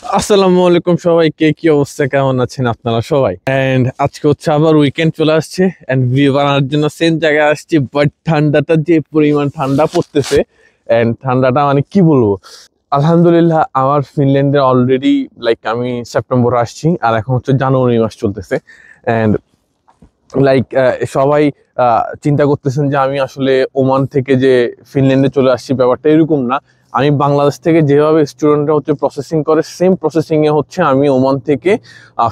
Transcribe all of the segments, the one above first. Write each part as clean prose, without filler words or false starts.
আসসালামু আলাইকুম সবাইকে, কি অবস্থা, কেমন আছেন আপনারা সবাই? এন্ড আজকে হচ্ছে আবার উইকেন্ড চলে আসছে এন্ড ভিডিও বানানোর জন্য সেম জায়গায় আসছি। বাট ঠান্ডাটা যে পরিমাণ ঠান্ডা পড়তেছে, এন্ড ঠান্ডাটা মানে কি বলবো। আলহামদুলিল্লাহ আমার ফিনল্যান্ডে অলরেডি আমি সেপ্টেম্বর আসছি, আর এখন হচ্ছে জানুয়ারি মাস চলতেছে। এন্ড লাইক সবাই চিন্তা করতেছেন যে আমি আসলে ওমান থেকে যে ফিনল্যান্ডে চলে আসছি, ব্যাপারটা এরকম না। আমি বাংলাদেশ থেকে যেভাবে স্টুডেন্টরা হচ্ছে প্রসেসিং করে, সেম প্রসেসিং এ হচ্ছে আমি ওমান থেকে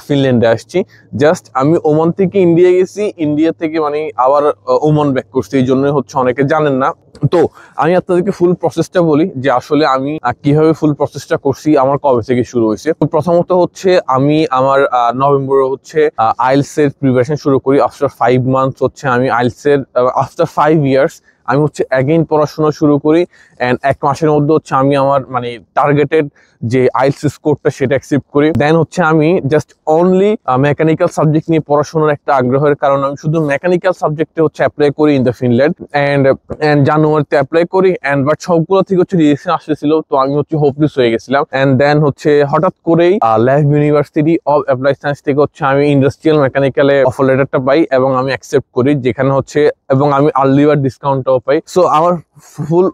ফিনল্যান্ডে আসছি। জাস্ট আমি ওমান থেকে ইন্ডিয়া গেছি, ইন্ডিয়া থেকে মানে আবার ওমান ব্যাক করছি, এই জন্যই হচ্ছে অনেকে জানেন না। তো আমি আপনাদেরকে ফুল প্রসেসটা বলি যে আসলে আমি কিভাবে ফুল প্রসেসটা করছি, আমার কবে থেকে শুরু হয়েছে। তো প্রথমত হচ্ছে আমি আমার নভেম্বরে হচ্ছে আইএলটিএস এর প্রিপারেশন শুরু করি। আফটার 5 মান্থস হচ্ছে আমি আইএলটিএস এর, আফটার 5 ইয়ার্স আমি হচ্ছে অ্যাগেইন পড়াশোনা শুরু করি। অ্যান্ড 1 মাসের মধ্যে হচ্ছে আমি আমার মানে টার্গেটেড যে আইএলটিএস স্কোরটা সেটা অ্যাকসেপ্ট করি। দেন হচ্ছে আমি জাস্ট অনলি মেকানিক্যাল সাবজেক্ট নিয়ে পড়াশোনার একটা আগ্রহের কারণে আমি শুধু মেকানিক্যাল সাবজেক্টে হচ্ছে অ্যাপ্লাই করি ইন দ্য ফিনল্যান্ড। অ্যান্ড জানুয়ারিতে অ্যাপ্লাই করি, অ্যান্ড বাট সবগুলো থেকে হচ্ছে রিজেকশন আসতেছিল, তো আমি হচ্ছে হোপলেস হয়ে গেছিলাম। অ্যান্ড দেন হচ্ছে হঠাৎ করেই lab university of applied science থেকে হচ্ছে আমি ইন্ডাস্ট্রিয়াল মেকানিক্যালে অফার লেটারটা পাই এবং আমি অ্যাকসেপ্ট করি, যেখানে হচ্ছে এবং আমি আর্লি বার্ড ডিসকাউন্টটাও পাই। সো আমার ফুল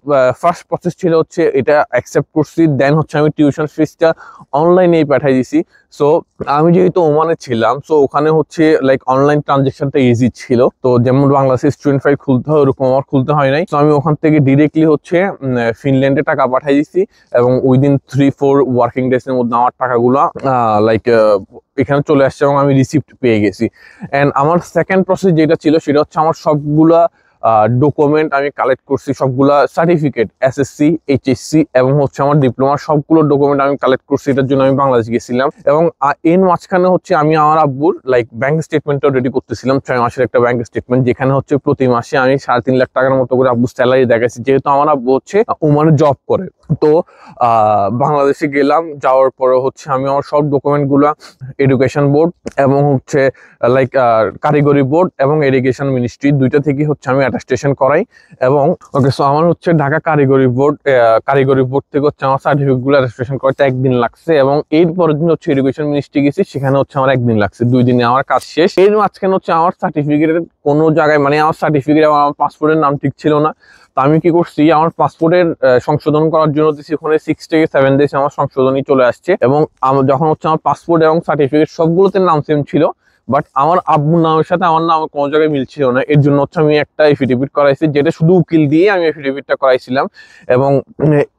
ফার্স্ট প্রসেস ছিল হচ্ছে এটা অ্যাকসেপ্ট করছি। দেন হচ্ছে আমি টিউশন ফিসটা অনলাইনেই পাঠাই দিছি। সো আমি যেহেতু ওমানে ছিলাম, সো ওখানে হচ্ছে অনলাইন ট্রানজেকশনটা ইজি ছিল। তো যেমন বাংলাদেশে স্টুডেন্ট ফাইল খুলতে হয়, ওরকম আমার খুলতে হয় নাই। তো আমি ওখান থেকে ডিরেক্টলি হচ্ছে ফিনল্যান্ডে টাকা পাঠাই দিছি, এবং উইদিন 3-4 ওয়ার্কিং ডেজ এর মধ্যে আমার টাকাগুলো এখানে চলে আসছে এবং আমি রিসিপ্ট পেয়ে গেছি। অ্যান্ড আমার সেকেন্ড প্রসেস যেটা ছিল সেটা হচ্ছে আমার সবগুলা ডকুমেন্ট আমি কালেক্ট করছি, সবগুলা সার্টিফিকেট, এসএসসি, এইচএসসি এবং হচ্ছে আমার ডিপ্লোমার সবগুলো ডকুমেন্ট আমি কালেক্ট করছি। এটার জন্য আমি বাংলাদেশ গেছিলাম, এবং এর মাঝখানে হচ্ছে আমি আমার আব্বুর ব্যাংক স্টেটমেন্টটা রেডি করতেছিলাম, 6 মাসের একটা ব্যাংক স্টেটমেন্ট, যেখানে হচ্ছে প্রতি মাসে আমি 3.5 লাখ টাকার মতো করে আব্বুর স্যালারি দেখাচ্ছি, যেহেতু আমার আব্বু হচ্ছে ওমানে জব করে। তো বাংলাদেশে গেলাম, যাওয়ার পরে হচ্ছে আমি আমার সব ডকুমেন্ট গুলা এডুকেশন বোর্ড এবং হচ্ছে কারিগরি বোর্ড এবং এডুকেশন মিনিস্ট্রি দুইটা থেকে হচ্ছে আমি অ্যাটাস্টেশন করাই। এবং ওকে, সো আমার হচ্ছে ঢাকা কারিগরি বোর্ড থেকে হচ্ছে আমার সার্টিফিকেট গুলো অ্যাটাস্টেশন করতে 1 দিন লাগছে, এবং এর পরের দিন হচ্ছে এডুকেশন মিনিস্ট্রি গেছি, সেখানে হচ্ছে আমার 1 দিন লাগছে। 2 দিনে আমার কাজ শেষ। এর মাঝখানে হচ্ছে আমার সার্টিফিকেটের কোনো জায়গায় মানে আমার সার্টিফিকেট এবং আমার পাসপোর্টের নাম ঠিক ছিল না। তো আমি কি করছি, আমার পাসপোর্টের সংশোধন করার জন্য দিচ্ছি, ওখানে 6 থেকে 7 ডেজ আমার সংশোধনই চলে আসছে। এবং যখন হচ্ছে আমার পাসপোর্ট এবং সার্টিফিকেট সবগুলোতে নাম সেম ছিল, বাট আমার আব্বুর নামের সাথে আমার নাম কোনো জায়গায় মিলছিল না। এর জন্য হচ্ছে আমি একটা এফিডেভিট করাইছি, যেটা শুধু উকিল দিয়ে আমি এফিডেভিটটা করাইছিলাম। এবং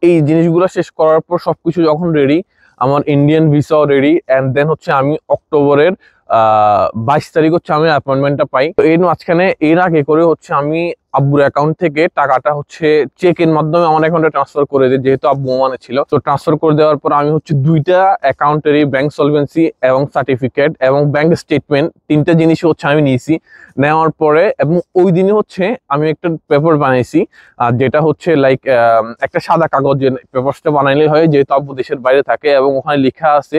এই জিনিসগুলো শেষ করার পর সবকিছু যখন রেডি, আমার ইন্ডিয়ান ভিসাও রেডি। অ্যান্ড দেন হচ্ছে আমি অক্টোবরের 22 তারিখ হচ্ছে আমি অ্যাপয়েন্টমেন্টটা পাই। তো এর মাঝখানে এর আগে করে হচ্ছে আমি আব্বুর অ্যাকাউন্ট থেকে টাকাটা হচ্ছে চেকের মাধ্যমে আমার অ্যাকাউন্টে ট্রান্সফার করে দিই, যেহেতু আব্বু ওমানে ছিল। তো ট্রান্সফার করে দেওয়ার পর আমি হচ্ছে দুইটা অ্যাকাউন্টেরই ব্যাংক সলভেন্সি এবং সার্টিফিকেট এবং ব্যাংক স্টেটমেন্ট, 3টা জিনিস হচ্ছে আমি নিয়েছি। নেওয়ার পরে এবং ওই দিনে হচ্ছে আমি একটা পেপার বানাইছি, যেটা হচ্ছে একটা সাদা কাগজের পেপারসটা বানাইলে হয়, যেহেতু আব্বু দেশের বাইরে থাকে, এবং ওখানে লেখা আছে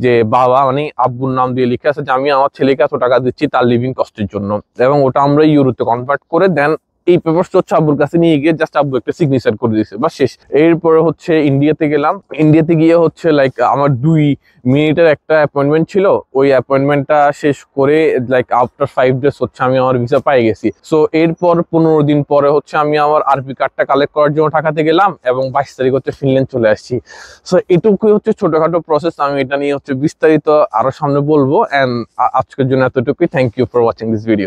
যে বাবা মানে আব্বুর নাম দিয়ে লেখা আছে যে আমি আমার ছেলেকে এত টাকা দিচ্ছি তার লিভিং কস্টের জন্য, এবং ওটা আমরা ইউরোতে কনভার্ট করে দেন এই পেপারটা হচ্ছে আব্বুর কাছে নিয়ে গিয়ে জাস্ট আব্বু একটা সিগনেচার করে দিয়েছে, বা শেষ। এরপরে হচ্ছে ইন্ডিয়াতে গেলাম। ইন্ডিয়াতে গিয়ে হচ্ছে আমার 2 মিনিটের একটা অ্যাপয়েন্টমেন্ট ছিল, ওই অ্যাপয়েন্টমেন্টটা শেষ করে আফটার 5 ডেজ হচ্ছে আমি আমার ভিসা পাই গেছি। সো এরপর 15 দিন পরে হচ্ছে আমি আমার আরপি কার্ডটা কালেক্ট করার জন্য ঢাকাতে গেলাম, এবং 22 তারিখ হচ্ছে ফিনল্যান্ড চলে আসছি। সো এটুকুই হচ্ছে ছোটখাটো প্রসেস। আমি এটা নিয়ে হচ্ছে বিস্তারিত আরো সামনে বলবো। অ্যান্ড আজকের জন্য এতটুকুই। Thank you for watching this video.